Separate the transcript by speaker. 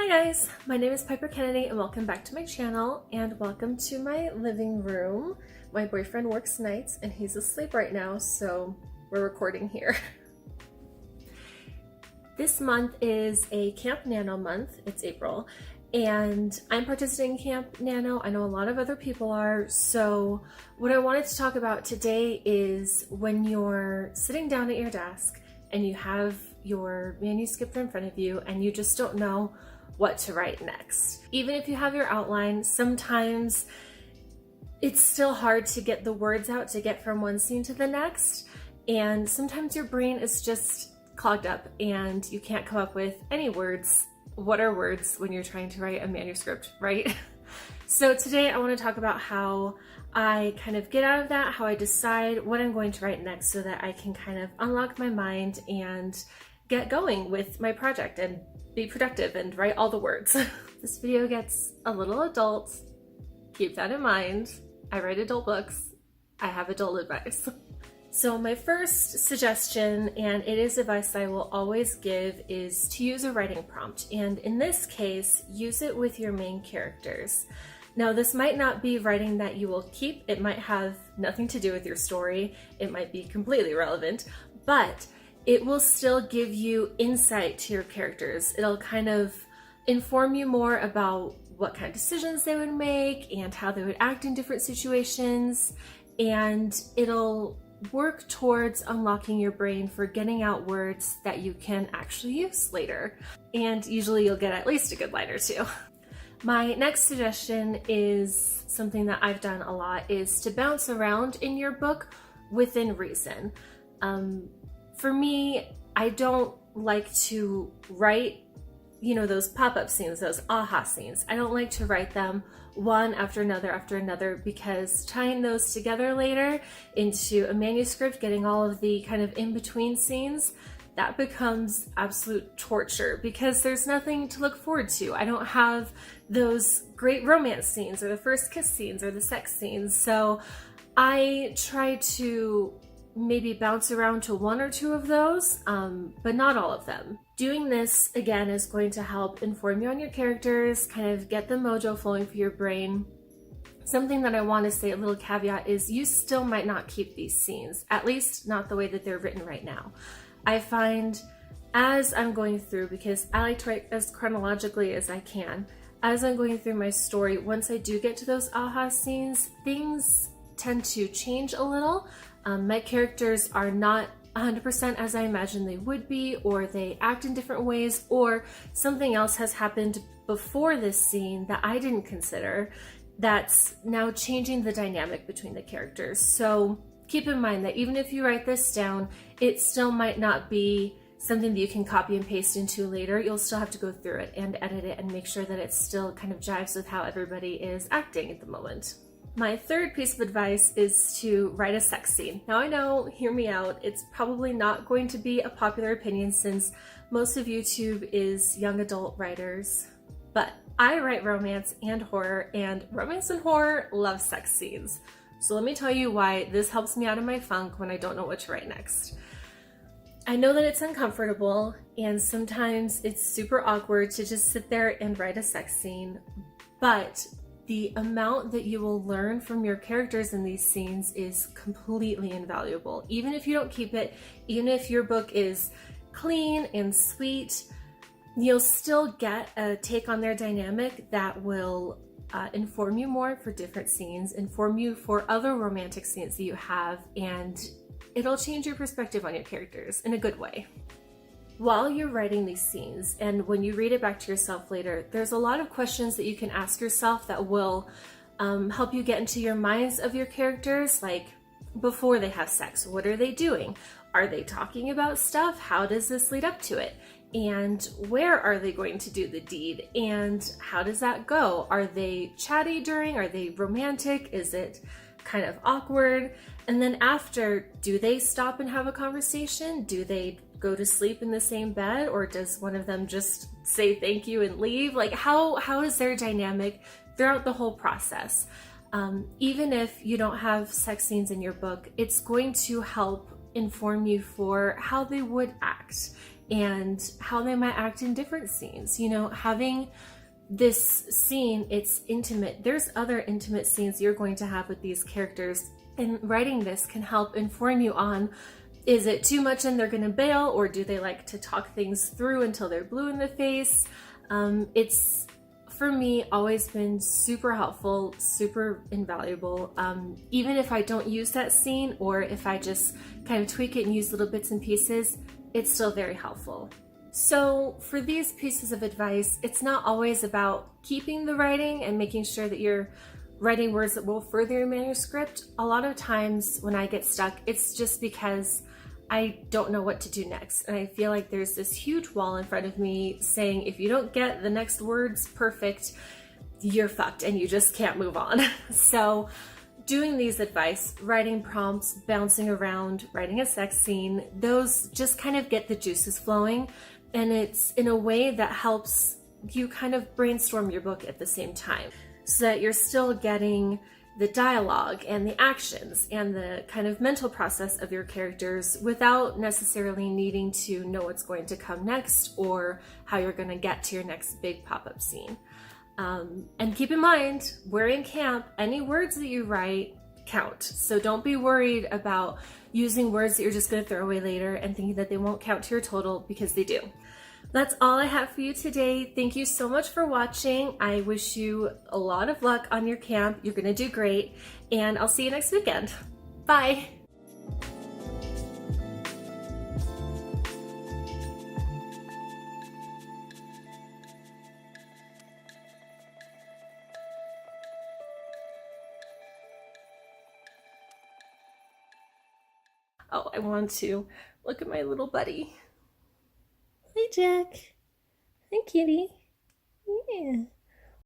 Speaker 1: Hi guys, my name is Piper Kennedy and welcome back to my channel and welcome to my living room. My boyfriend works nights and he's asleep right now, so we're recording here. This month is a Camp Nano month. It's April and I'm participating in Camp Nano. I know a lot of other people are, so what I wanted to talk about today is when you're sitting down at your desk and you have your manuscript in front of you and you just don't know what to write next. Even if you have your outline, sometimes it's still hard to get the words out to get from one scene to the next, and sometimes your brain is just clogged up and you can't come up with any words. What are words when you're trying to write a manuscript, right? So today I want to talk about how I kind of get out of that, how I decide what I'm going to write next so that I can kind of unlock my mind and get going with my project and be productive and write all the words. This video gets a little adult. Keep that in mind. I write adult books. I have adult advice. So my first suggestion, and it is advice that I will always give, is to use a writing prompt. And in this case, use it with your main characters. Now, this might not be writing that you will keep. It might have nothing to do with your story. It might be completely irrelevant, but it will still give you insight to your characters. It'll kind of inform you more about what kind of decisions they would make and how they would act in different situations. And it'll work towards unlocking your brain for getting out words that you can actually use later. And usually you'll get at least a good line or two. My next suggestion is something that I've done a lot, is to bounce around in your book within reason. For me, I don't like to write, those pop-up scenes, those aha scenes. I don't like to write them one after another, because tying those together later into a manuscript, getting all of the kind of in-between scenes, that becomes absolute torture because there's nothing to look forward to. I don't have those great romance scenes or the first kiss scenes or the sex scenes. So I try to maybe bounce around to one or two of those, but not all of them. Doing this, again, is going to help inform you on your characters, kind of get the mojo flowing for your brain. Something that I want to say, a little caveat, is you still might not keep these scenes, at least not the way that they're written right now. I find as I'm going through, because I like to write as chronologically as I can, as I'm going through my story, once I do get to those aha scenes, things tend to change a little. My characters are not 100% as I imagine they would be, or they act in different ways, or something else has happened before this scene that I didn't consider that's now changing the dynamic between the characters. So keep in mind that even if you write this down, it still might not be something that you can copy and paste into later. You'll still have to go through it and edit it and make sure that it still kind of jives with how everybody is acting at the moment. My third piece of advice is to write a sex scene. Now I know, hear me out, it's probably not going to be a popular opinion since most of YouTube is young adult writers, but I write romance and horror, and romance and horror love sex scenes. So let me tell you why this helps me out of my funk when I don't know what to write next. I know that it's uncomfortable and sometimes it's super awkward to just sit there and write a sex scene, but the amount that you will learn from your characters in these scenes is completely invaluable. Even if you don't keep it, even if your book is clean and sweet, you'll still get a take on their dynamic that will inform you more for different scenes, inform you for other romantic scenes that you have, and it'll change your perspective on your characters in a good way. While you're writing these scenes, and when you read it back to yourself later, there's a lot of questions that you can ask yourself that will help you get into your minds of your characters, like before they have sex, what are they doing? Are they talking about stuff? How does this lead up to it? And where are they going to do the deed? And how does that go? Are they chatty during? Are they romantic? Is it kind of awkward? And then after, do they stop and have a conversation? Do they go to sleep in the same bed, or does one of them just say thank you and leave? Like how is their dynamic throughout the whole process? Even if you don't have sex scenes in your book, it's going to help inform you for how they would act. and how they might act in different scenes. You know, having this scene, it's intimate. There's other intimate scenes you're going to have with these characters, and writing this can help inform you on, is it too much and they're gonna bail, or do they like to talk things through until they're blue in the face? It's, for me, always been super helpful, super invaluable. Even if I don't use that scene, or if I just kind of tweak it and use little bits and pieces, it's still very helpful. So for these pieces of advice, it's not always about keeping the writing and making sure that you're writing words that will further your manuscript. A lot of times when I get stuck, it's just because I don't know what to do next. And I feel like there's this huge wall in front of me saying, if you don't get the next words perfect, you're fucked and you just can't move on. So doing these advice, writing prompts, bouncing around, writing a sex scene, those just kind of get the juices flowing. And it's in a way that helps you kind of brainstorm your book at the same time, so that you're still getting the dialogue and the actions and the kind of mental process of your characters without necessarily needing to know what's going to come next or how you're going to get to your next big pop-up scene. And keep in mind, we're in camp, any words that you write count. So don't be worried about using words that you're just going to throw away later and thinking that they won't count to your total, because they do. That's all I have for you today. Thank you so much for watching. I wish you a lot of luck on your camp. You're gonna do great, and I'll see you next weekend. Bye. Oh, I want to look at my little buddy. Hi, Jack. Hi, kitty. Yeah.